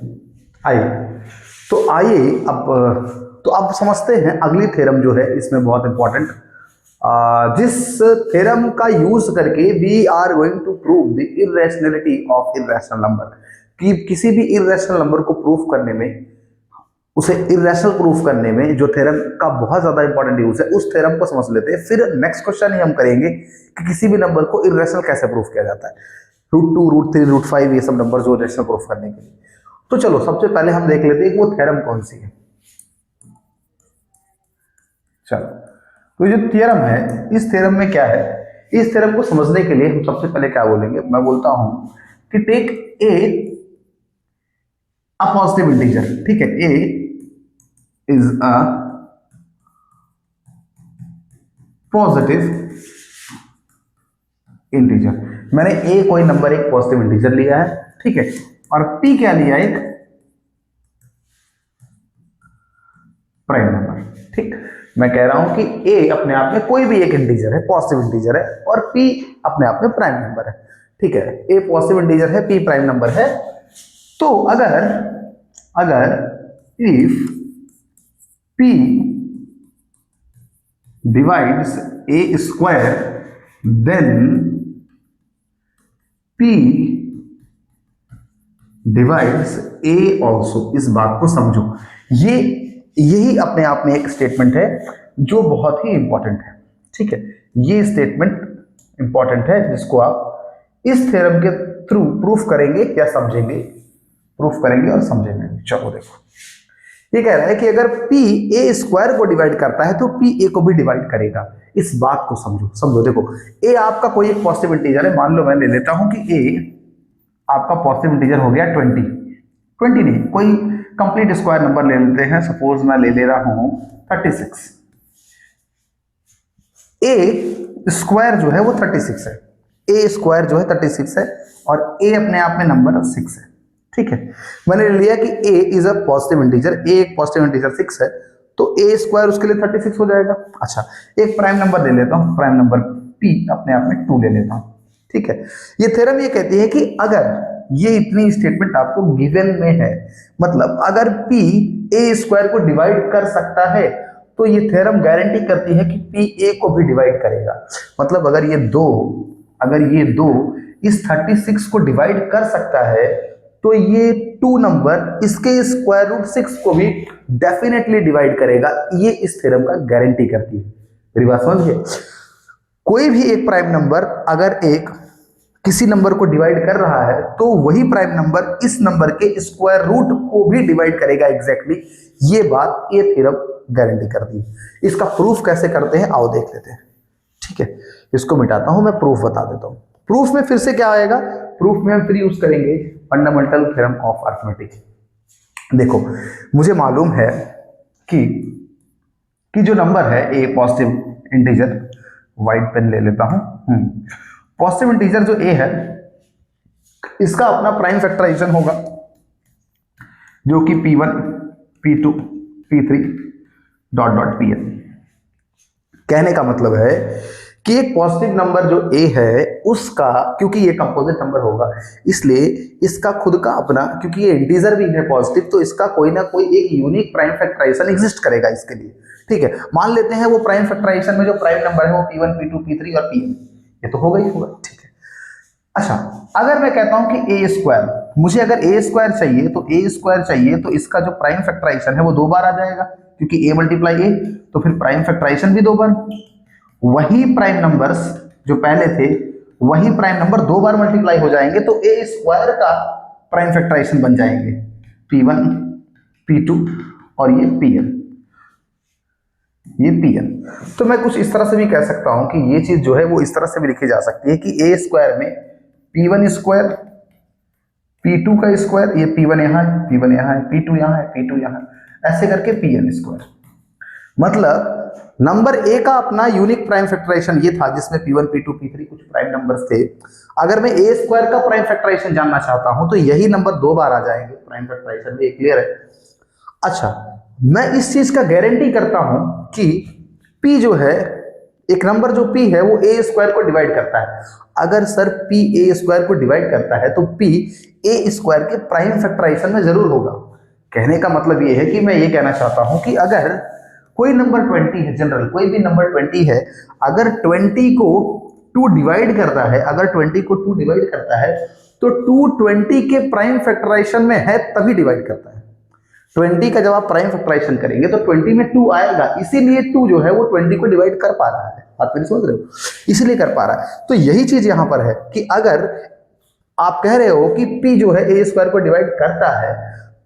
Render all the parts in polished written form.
आइए, तो आइए अब समझते हैं अगली थ्योरम जो है इसमें बहुत इंपॉर्टेंट, जिस थ्योरम का यूज करके we are going to prove the irrationality of irrational number. कि किसी भी इरेशनल नंबर को प्रूफ करने में, उसे इरेशनल प्रूफ करने में जो थ्योरम का बहुत ज्यादा इंपॉर्टेंट यूज है, उस थ्योरम को समझ लेते हैं। फिर नेक्स्ट क्वेश्चन ही हम करेंगे कि किसी भी नंबर को इरेशनल कैसे प्रूफ किया जाता है, √2 √3 √5 ये सब नंबर जो इरेशनल प्रूफ करने के लिए। तो चलो सबसे पहले हम देख लेते हैं कि वो थ्योरम कौन सी है। चलो, तो जो थ्योरम है, इस थ्योरम में क्या है, इस थ्योरम को समझने के लिए हम सबसे पहले क्या बोलेंगे, मैं बोलता हूं कि take a a positive integer. ठीक है, A is a positive integer. मैंने ए कोई नंबर एक पॉजिटिव इंटीजर लिया है, ठीक है, और पी क्या लिया, एक प्राइम नंबर। ठीक, मैं कह रहा हूं कि ए अपने आप में कोई भी एक इंटीजर है, पॉजिटिव इंटीजर है, और पी अपने आप में प्राइम नंबर है। ठीक है, ए पॉजिटिव इंटीजर है, पी प्राइम नंबर है। तो अगर अगर if P divides A square then P divides A also. इस बात को समझो, ये यही अपने आप में एक स्टेटमेंट है जो बहुत ही इंपॉर्टेंट है। ठीक है, ये स्टेटमेंट इंपॉर्टेंट है जिसको आप इस थ्योरम के थ्रू प्रूफ करेंगे या समझेंगे, प्रूफ करेंगे और समझेंगे। चलो देखो, ये कह रहा है कि अगर p ए स्क्वायर को डिवाइड करता है तो p ए को भी डिवाइड करेगा। इस बात को समझो समझो। देखो, a आपका कोई एक पॉजिटिव इंटीजर है, मान लो मैं ले लेता हूं कि a आपका पॉजिटिव इंटीजर हो गया 20 नहीं, कोई कंप्लीट स्क्वायर नंबर ले लेते हैं, सपोज मैं ले ले रहा हूं 36। ए स्क्वायर जो है वो 36 है, ए स्क्वायर जो है 36 है, और ए अपने आप में नंबर 6 है। ठीक है, मैंने लिया कि ए इज अ पॉजिटिव इंटीजर, ए एक पॉजिटिव इंटीजर 6 है, तो ए स्क्वायर उसके लिए 36 हो जाएगा। अच्छा, एक प्राइम नंबर ले लेता हूं, प्राइम नंबर पी अपने आप में 2 ले लेता हूं। ठीक है, ये थ्योरम ये कहती है कि अगर ये इतनी स्टेटमेंट आपको गिवन में है, मतलब अगर p ए स्क्वायर को डिवाइड कर सकता है, तो ये थ्योरम गारंटी करती है कि p ए को भी डिवाइड करेगा। मतलब अगर ये दो इस 36 को डिवाइड कर सकता है, तो ये 2 नंबर इसके स्क्वायर रूट 6 को भी डेफिनेटली डिवाइड करेगा। ये इस थ्योरम का गारंटी करती है। मेरी बात समझिए, कोई भी एक प्राइम नंबर अगर एक किसी नंबर को डिवाइड कर रहा है, तो वही प्राइम नंबर इस नंबर के स्क्वायर रूट को भी डिवाइड करेगा एग्जैक्टली। ये बात ये थ्योरम गारंटी करती है। इसका प्रूफ कैसे करते हैं आओ देख लेते हैं। ठीक है, इसको मिटाता हूं, मैं प्रूफ बता देता हूं। प्रूफ में फिर से क्या आएगा, प्रूफ में हम फिर यूज करेंगे फंडामेंटल थ्योरम ऑफ अरिथमेटिक। देखो, मुझे मालूम है कि जो नंबर है A positive integer, white pen ले लेता हूं, पॉजिटिव इंटीजर जो ए है, इसका अपना प्राइम फैक्टराइजेशन होगा, जो कि p1 p2 p3 dot dot pn। कहने का मतलब है कि एक पॉजिटिव नंबर जो a है उसका, क्योंकि ये कंपोजिट नंबर होगा, इसलिए इसका खुद का अपना, क्योंकि ये इंटीजर भी है पॉजिटिव, तो इसका कोई ना कोई एक यूनिक प्राइम फैक्टराइजेशन एग्जिस्ट करेगा इसके लिए। ठीक है, मान लेते हैं वो प्राइम फैक्टराइजेशन में जो प्राइम नंबर है वो p1 p2 p3 और pn, ये तो होगा ही होगा। ठीक है, अच्छा, अगर मैं कहता हूं कि ए स्क्वायर, मुझे अगर ए स्क्वायर चाहिए, तो ए स्क्वायर चाहिए तो इसका जो प्राइम फैक्टराइजेशन है वो 2 बार आ जाएगा, क्योंकि ए मल्टीप्लाई ए, तो फिर प्राइम फैक्टराइजेशन भी 2 बार। वही प्राइम नंबर्स जो पहले थे, वही प्राइम नंबर 2 बार मल्टीप्लाई हो जाएंगे, तो ए स्क्वायर का प्राइम फैक्टराइजेशन बन जाएंगे p1 p2 और ये pn, ये pn। तो मैं कुछ इस तरह से भी कह सकता हूं कि ये चीज जो है वो इस तरह से भी लिखी जा सकती है कि ए स्क्वायर में p1 स्क्वायर, p2 का स्क्वायर, ये p1 यहाँ है, p1 यहाँ है, p2 यहाँ है, p2 यहाँ है, ऐसे करके pn स्क्वायर। मतलब नंबर ए का अपना यूनिक प्राइम फैक्टराइजेशन ये था, जिसमें p1 p2 p3 कुछ प्राइम नंबर्स थे। अगर मैं ए स्क्वायर का प्राइम फैक्टराइजेशन जानना चाहता हूं, तो यही नंबर 2 बार आ जाएंगे प्राइम फैक्टराइजेशन में, क्लियर है। अच्छा, मैं इस चीज का गारंटी करता हूं कि p जो है एक नंबर जो p है वो a स्क्वायर को डिवाइड करता है। अगर सर p a स्क्वायर को डिवाइड करता है तो p a स्क्वायर के प्राइम फैक्टराइजेशन में जरूर होगा। कहने का मतलब ये है कि मैं ये कहना चाहता हूं कि अगर कोई नंबर 20 है, जनरल कोई भी नंबर 20 है, अगर 20 को 2 डिवाइड करता है, अगर 20 को 2 डिवाइड करता है तो 2 20 के प्राइम फैक्टराइजेशन में है तभी डिवाइड करता है। 20 का जब आप प्राइम फैक्टराइजेशन करेंगे तो 20 में 2 आएगा, इसीलिए 2 जो है वो 20 को डिवाइड कर पा रहा है। बात मेरी समझ रहे हो, इसलिए कर पा रहा है। तो यही चीज यहां पर है कि अगर आप कह रहे हो कि p जो है a स्क्वायर को डिवाइड करता है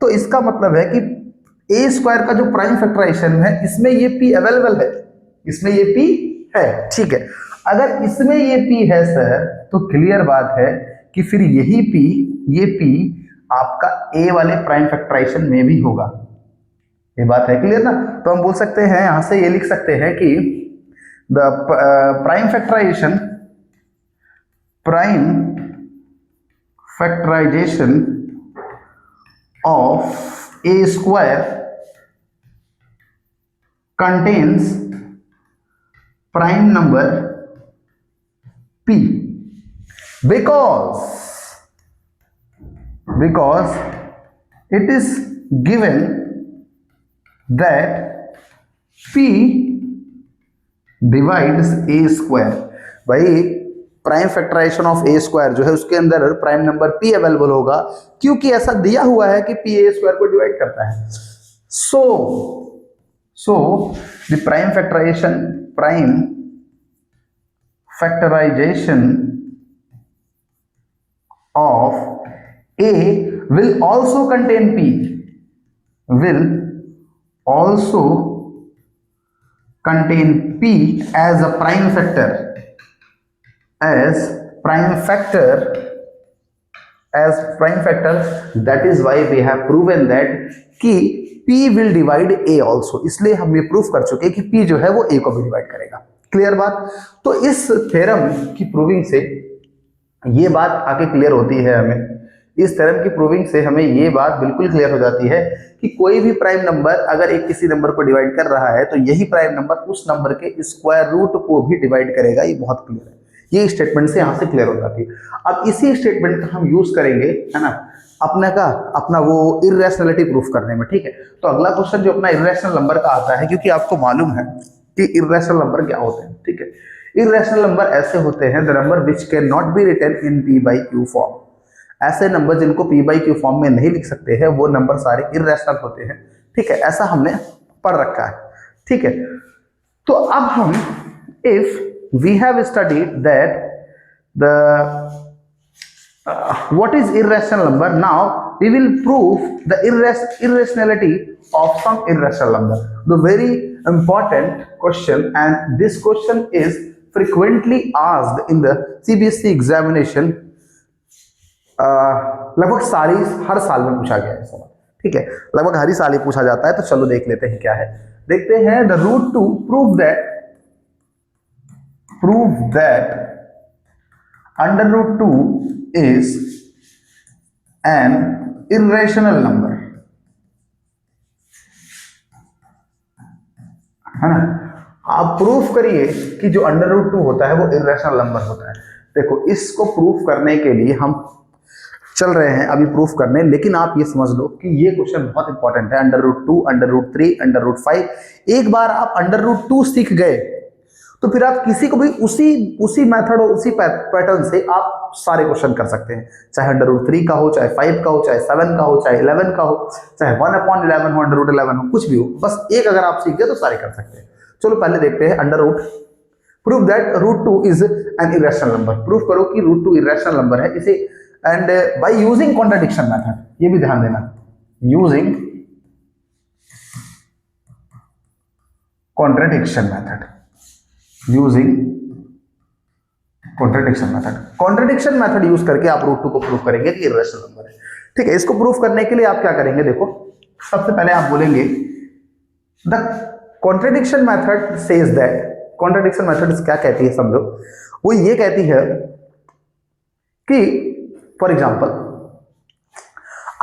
तो इसका मतलब है कि a स्क्वायर का जो प्राइम फैक्टराइजेशन है इसमें ये p अवेलेबल है, इसमें ये p है, ठीक है। अगर इसमें ये p है सर तो क्लियर बात है कि फिर यही p, ये p आपका a वाले प्राइम फैक्टराइजेशन में भी होगा। ये बात है क्लियर ना। तो हम बोल सकते हैं, यहां से ये लिख सकते हैं कि the prime factorization of a square contains prime number p because it is given that p divides a square. भाई prime factorization of A square जो है उसके अंदर प्राइम नंबर p अवेलेबल होगा, क्योंकि ऐसा दिया हुआ है कि p a स्क्वायर को डिवाइड करता है। So the prime factorization of a will also contain p, will also contain p as a prime factor, that is why we have proven that कि p will divide a also। इसलिए हम ये proof कर चुके कि p जो है वो a को भी डिवाइड करेगा। क्लियर बात। तो इस थ्योरम की प्रूविंग से ये बात आके क्लियर होती है हमें, इस थ्योरम की प्रूविंग से हमें ये बात बिल्कुल क्लियर हो जाती है कि कोई भी प्राइम नंबर अगर एक किसी नंबर को डिवाइड कर रहा है तो यही प्राइम नंबर उस नंबर के स्क्वायर रूट को भी डिवाइड करेगा। ये बहुत क्लियर है, ये स्टेटमेंट से यहाँ से क्लियर हो जाती है। अब इसी स्टेटमेंट का हम यूज करेंगे, है ना, अपना वो इर्रेशनलिटी प्रूफ करने में, ठीक है। तो अगला क्वेश्चन जो अपना इर्रेशनल नंबर का आता है, क्योंकि आपको मालूम है कि इर्रेशनल नंबर क्या होते हैं, ठीक है। इर्रेशनल नंबर ऐसे होते हैं the number which can not be written in p/q form. ऐसे नंबर जिनको p/q फॉर्म में नहीं लिख सकते हैं वो नंबर सारे इर्रेशनल होते हैं, ठीक है। ऐसा हमने पढ़ रखा है, ठीक है। तो अब हम if we have studied that the what is irrational number, now we will prove the irrationality of some irrational number. The very important question, and this question is frequently asked in the CBSE examination। लगभग हर साल में पूछा गया है सवाल, ठीक है, लगभग हर ही साल ही पूछा जाता है। तो चलो देख लेते हैं क्या है। देखते हैं the root to prove that under root 2 is an irrational number, है ना। आप प्रूफ करिए कि जो अंडर रूट 2 होता है वो इर्रेशनल नंबर होता है। देखो, इसको प्रूफ करने के लिए हम चल रहे हैं अभी प्रूफ करने, लेकिन आप ये समझ लो कि ये क्वेश्चन बहुत इंपॉर्टेंट है। Under root 2, under root 3, under root 5, एक बार आप अंडर रूट 2 सीख गए तो फिर आप किसी को भी उसी मेथड और उसी पैटर्न से आप सारे क्वेश्चन कर सकते हैं, चाहे अंडर रूट 3 का हो, चाहे 5 का हो, चाहे 7 का हो, चाहे 11 का हो, चाहे 1/11 हो, अंडर रूट 11 हो, कुछ भी हो, बस एक अगर आप सीख गए तो सारे कर सकते हैं। चलो पहले देखते हैं under root. Prove that root 2 is an irrational number. Proof करो कि रूट 2 इरेशनल नंबर है इसे, and by using contradiction method. ये भी ध्यान देना, using contradiction method, using contradiction method. Contradiction method use करके आप रूट 2 को प्रूव करेंगे कि इरेशनल नंबर है, ठीक है। इसको प्रूव करने के लिए आप क्या करेंगे, देखो सबसे पहले आप बोलेंगे the contradiction method says that. Contradiction method क्या कहती है समझो, वो ये कहती है कि फॉर एग्जांपल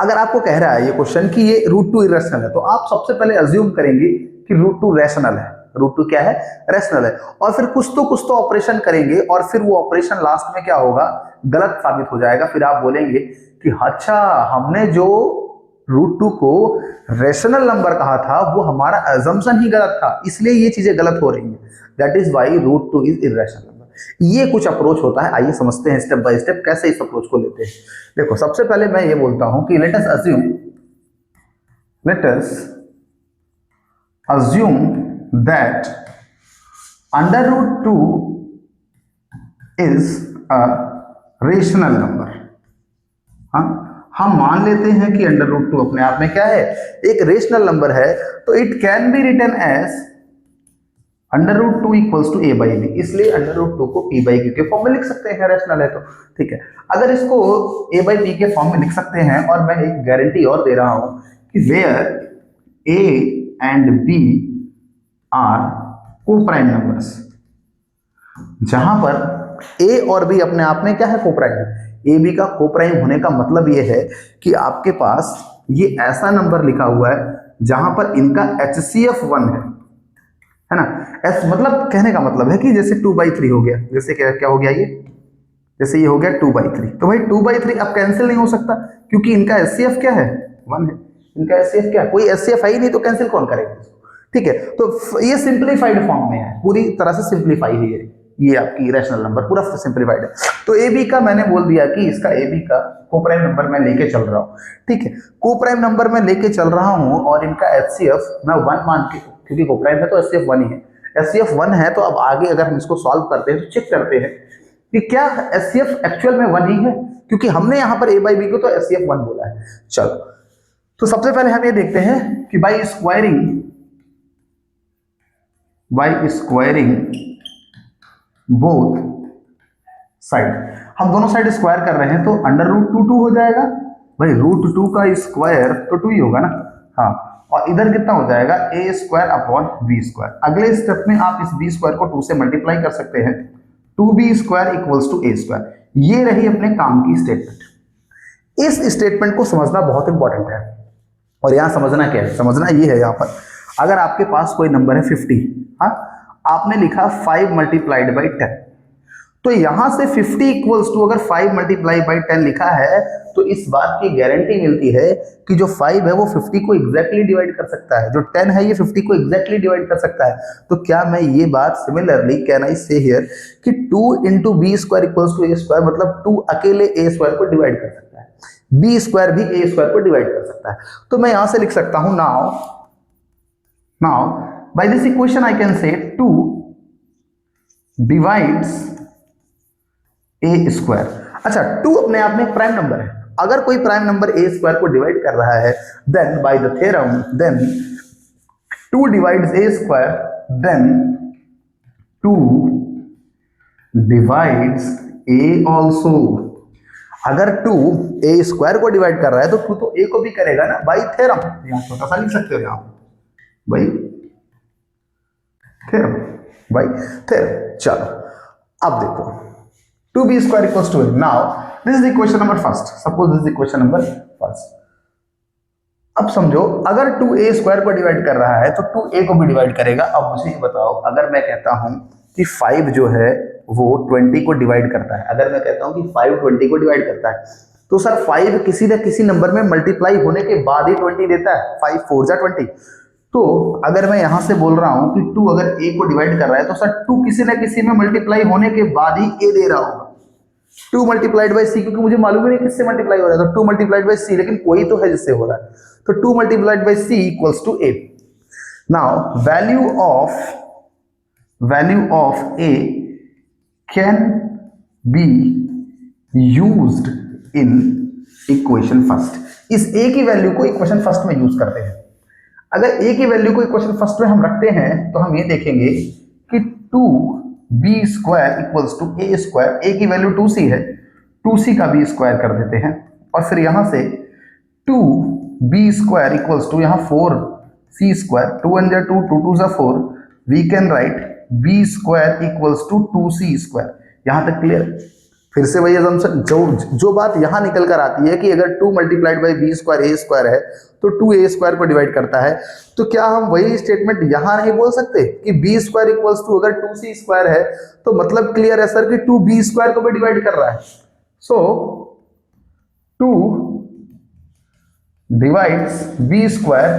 अगर आपको कह रहा है ये क्वेश्चन कि ये रूट 2 इरेशनल है, तो आप सबसे पहले अज्यूम करेंगे कि रूट 2 रैशनल है। √2 क्या है, रैशनल है। और फिर कुछ तो ऑपरेशन करेंगे और फिर वो ऑपरेशन लास्ट में क्या होगा, गलत साबित हो जाएगा। फिर आप बोलेंगे कि अच्छा हमने जो √2 को रैशनल नंबर कहा था वो हमारा अजम्पशन ही गलत था, इसलिए ये चीजें गलत हो रही हैं। That is why √2 is irrational number. ये कुछ अप्रोच होता है, आइए समझते हैं स्टेप बाय स्टेप कैसे इस अप्रोच को लेते हैं। देखो सबसे पहले मैं ये बोलता हूं कि let us assume that √2 is a rational number. हम मान लेते हैं कि √2 अपने आप में क्या है, एक रेशनल नंबर है, तो it can be written as √2 equals to a/b। इसलिए √2 को p/q के फॉर्म में लिख सकते हैं, रैशनल है तो ठीक है। अगर इसको a/b के फॉर्म में लिख सकते हैं, और मैं एक गारंटी और दे रहा हूं कि where a and b are co-prime numbers, जहां पर a और b अपने आप में क्या है, को-प्राइम है। ए बी का को-प्राइम होने का मतलब ये है कि आपके पास ये ऐसा नंबर लिखा हुआ है जहां पर इनका HCF 1 है ना। एस मतलब कहने का मतलब है कि जैसे 2/3 हो गया, जैसे क्या हो गया ये, जैसे ये हो गया 2/3, तो भाई 2/3 अब कैंसिल नहीं हो सकता क्योंकि इनका HCF क्या है, 1 है। इनका HCF क्या है, कोई HCF है ही नहीं, तो कैंसिल कौन करेगा, ठीक है। तो ये सिंप्लीफाइड फॉर्म में है, पूरी तरह से सिंप्लीफाई है ये आपकी रैशनल नंबर पूरा सिंप्लीफाइड है। तो ए बी का मैंने बोल दिया कि इसका ए बी का को-प्राइम नंबर मैं लेके चल रहा हूँ, ठीक है। को-प्राइम नंबर मैं लेके चल रहा हूँ और इनका HCF मैं 1 मान के, क्योंकि को-प्राइम है तो HCF 1 ही है, HCF 1 है। तो अब आगे अगर हम इसको सॉल्व करते हैं तो चेक करते हैं कि क्या HCF एक्चुअल में 1 ही है, क्योंकि हमने यहाँ पर a/b को तो HCF 1 बोला है। चलो तो सबसे पहले हम ये देखते हैं कि बाई स्क्वायरिंग बोथ साइड, हम दोनों साइड स्क्वायर कर रहे हैं तो √2 हो जाएगा। भाई √2 का स्क्वायर तो 2 ही होगा ना, हाँ। और इधर कितना हो जाएगा, a² / b²। अगले स्टेप में आप इस b² को 2 से मल्टीप्लाई कर सकते हैं, 2b² = a²। ये रही अपने काम की स्टेटमेंट। इस स्टेटमेंट को समझना बहुत इंपॉर्टेंट है। और यहां समझना क्या है, समझना ये है, यहां पर अगर आपके पास कोई नंबर है 50, हाँ, आपने लिखा 5 × 10, तो यहां से 50 = अगर 5 × 10 लिखा है तो इस बात की गारंटी मिलती है कि जो 5 है वो 50 को एग्जैक्टली डिवाइड कर सकता है, जो 10 है ये 50 को एग्जैक्टली डिवाइड कर सकता है। तो क्या मैं ये बात सिमिलरली कैन आई से हियर कि 2 × b² = a², मतलब 2 अकेले a² को डिवाइड कर सकता है, b² भी a² को डिवाइड कर सकता है। तो मैं यहां से लिख सकता हूं now by this equation I can say 2 divides a²। अच्छा 2 अपने आप में एक प्राइम नंबर है, अगर कोई प्राइम नंबर a² को डिवाइड कर रहा है then by the theorem then 2 divides a², then 2 divides a also। अगर 2 a² को डिवाइड कर रहा है तो 2 तो a को भी करेगा ना, बाय थ्योरम। यहां छोटा सा लिख सकते हो, यहां बाय थ्योरम। चलो अब देखो 2b² = a। Now this is equation number first, suppose this is equation number first. अब समझो अगर 2a² को डिवाइड कर रहा है तो 2a को भी डिवाइड करेगा। अब मुझे ये बताओ, अगर मैं कहता हूं कि 5 जो है वो 20 को डिवाइड करता है, अगर मैं कहता हूं कि 5 20 को डिवाइड करता है, तो सर 5 किसी न किसी नंबर में मल्टीप्लाई होने के बाद ही 20 देता है, 5 4 जा 20। तो अगर मैं यहां से बोल रहा हूं कि 2 अगर a को डिवाइड कर रहा है तो सर 2 किसी न किसी में मल्टीप्लाई होने के बाद ही a दे रहा होगा, 2 × c, क्योंकि मुझे मालूम ही नहीं किससे मल्टीप्लाई हो रहा है, तो 2 × c, लेकिन कोई तो है जिससे हो रहा है, तो 2 × c = a। Now value of a can be used in equation first. इस a की वैल्यू को इक्वेशन फर्स्ट में यूज करते हैं। अगर a की वैल्यू को इक्वेशन फर्स्ट में हम रखते हैं तो हम ये देखेंगे कि 2b² = a², a की वैल्यू 2c है, 2c का b² कर देते हैं, और फिर यहां से 2b² = यहाँ 4c², 2 1 जा 2, 2 2 जा 4, we can write b² = 2c²। यहां तक क्लियर। फिर से वही assumption, जो बात यहां निकल कर आती है कि अगर 2 multiplied by B square A square है तो 2a स्क्वायर को डिवाइड करता है, तो क्या हम वही स्टेटमेंट यहां नहीं बोल सकते कि बी स्क्वायर इक्वल्स टू, अगर 2c स्क्वायर है तो मतलब क्लियर है सर कि 2b स्क्वायर को भी डिवाइड कर रहा है। So 2 divides b square,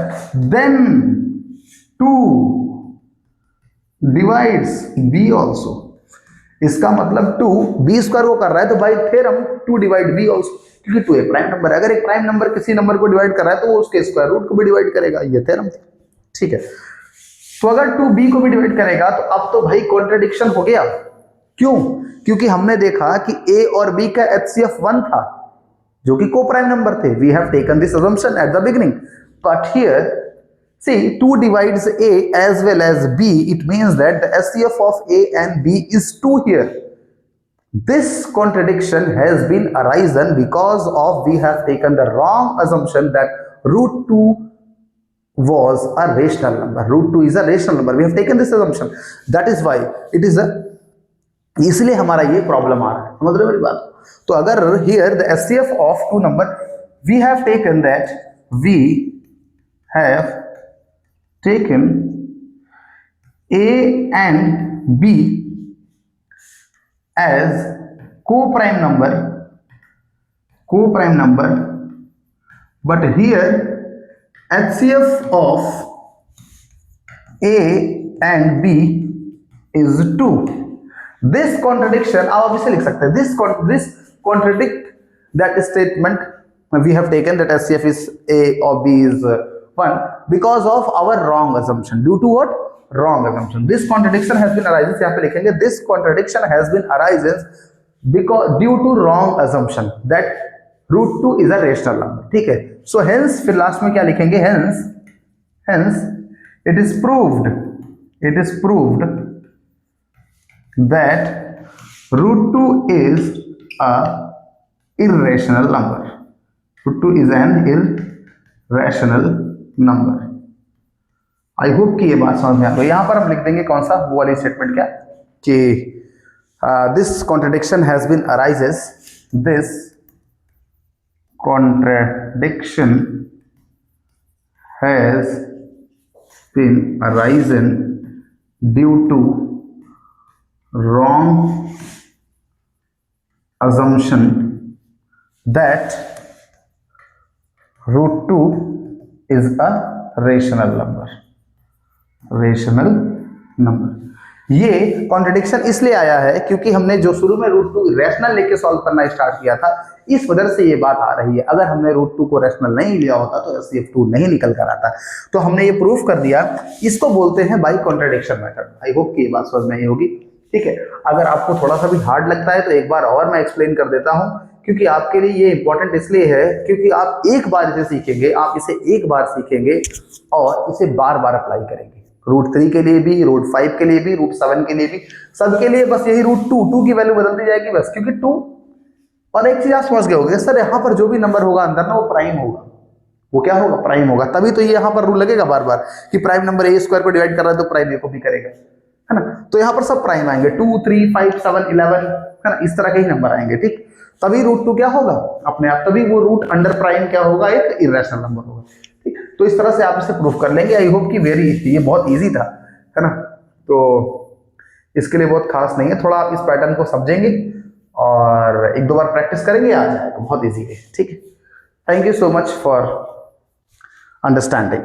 then 2 divides b also. इसका मतलब 2 b स्क्वायर को कर रहा है तो by theorem 2 divide b also, क्योंकि 2 एक प्राइम नंबर है। अगर एक प्राइम नंबर किसी नंबर को डिवाइड कर रहा है तो वो उसके स्क्वायर रूट को भी डिवाइड करेगा, ये थ्योरम थी। ठीक है, तो अगर 2b को भी डिवाइड करेगा तो अब तो भाई कॉन्ट्रडिक्शन हो गया। क्यों? क्योंकि हमने देखा कि a और b का HCF 1 था जो कि को प्राइम नंबर थे। We have taken this assumption at the beginning, but here see 2 divides a as well as b, it means that the HCF of a and b is 2 here. This contradiction has been arisen because of we have taken the wrong assumption that root 2 was a rational number. Root 2 is a rational number. We have taken this assumption. That is why it is a, इसलिए हमारा ये problem आ रहा है। समझ रहे हो मेरी बात? तो अगर here the HCF of two number, we have taken that we have taken a and b as co-prime number, but here HCF of a and b is 2. This contradiction, आप अभी से लिख सकते हैं, this contradict that statement we have taken that HCF is a or b is 1 because of our wrong assumption. Due to what? Wrong assumption. This contradiction has been arises, यहाँ पे लिखेंगे this contradiction has been arises because due to wrong assumption that root 2 is a rational number. ठीक है, so hence फिर last में क्या लिखेंगे? hence it is proved that root 2 is a irrational number. Root 2 is an irrational number. I hope कि ये बात समझ में आ गई। यहां पर हम लिख देंगे कौन सा, वो वाली स्टेटमेंट क्या कि this contradiction has been arises, this contradiction has been arisen due to wrong assumption that root 2 is a rational number। ये कॉन्ट्रडिक्शन इसलिए आया है क्योंकि हमने जो शुरू में रूट 2 रैशनल लेके सॉल्व करना स्टार्ट किया था, इस वजह से ये बात आ रही है। अगर हमने रूट 2 को रैशनल नहीं लिया होता तो HCF 2 नहीं निकल कर आता। तो हमने ये प्रूफ कर दिया, इसको बोलते हैं by contradiction method. I hope कि ये बात समझ में आई होगी। ठीक है, अगर आपको थोड़ा सा भी हार्ड लगता है तो एक बार और मैं एक्सप्लेन कर देता हूं, क्योंकि आपके लिए ये इंपॉर्टेंट इसलिए है क्योंकि आप एक बार इसे सीखेंगे, आप इसे एक बार सीखेंगे और इसे बार बार अप्लाई करेंगे। रूट 3 के लिए भी, रूट 5 के लिए भी, रूट 7 के लिए भी, सबके लिए बस यही रूट 2 की वैल्यू बदल दी जाएगी बस, क्योंकि 2। और एक चीज आप समझ गए होंगे सर, यहाँ पर जो भी नंबर होगा अंदर ना वो प्राइम होगा। वो क्या होगा? प्राइम होगा। तभी तो ये यहाँ पर रूल लगेगा बार बार कि प्राइम नंबर ए स्क्वायर को डिवाइड कर रहा है तो प्राइम ए को भी करेगा, है ना। तो यहाँ पर सब प्राइम आएंगे, 2, 3, 5, 7, 11, है ना, इस तरह के ही नंबर आएंगे। ठीक, तभी रूट 2 क्या होगा अपने आप, तभी वो रूट अंडर प्राइम क्या होगा, एक इरेशनल नंबर होगा। ठीक, तो इस तरह से आप इसे प्रूफ कर लेंगे। आई होप कि वेरी इजी, ये बहुत इजी था, है ना। तो इसके लिए बहुत खास नहीं है, थोड़ा आप इस पैटर्न को समझेंगे और एक दो बार प्रैक्टिस करेंगे, आ जाएगा, बहुत इजी है। ठीक है, thank you so much for understanding.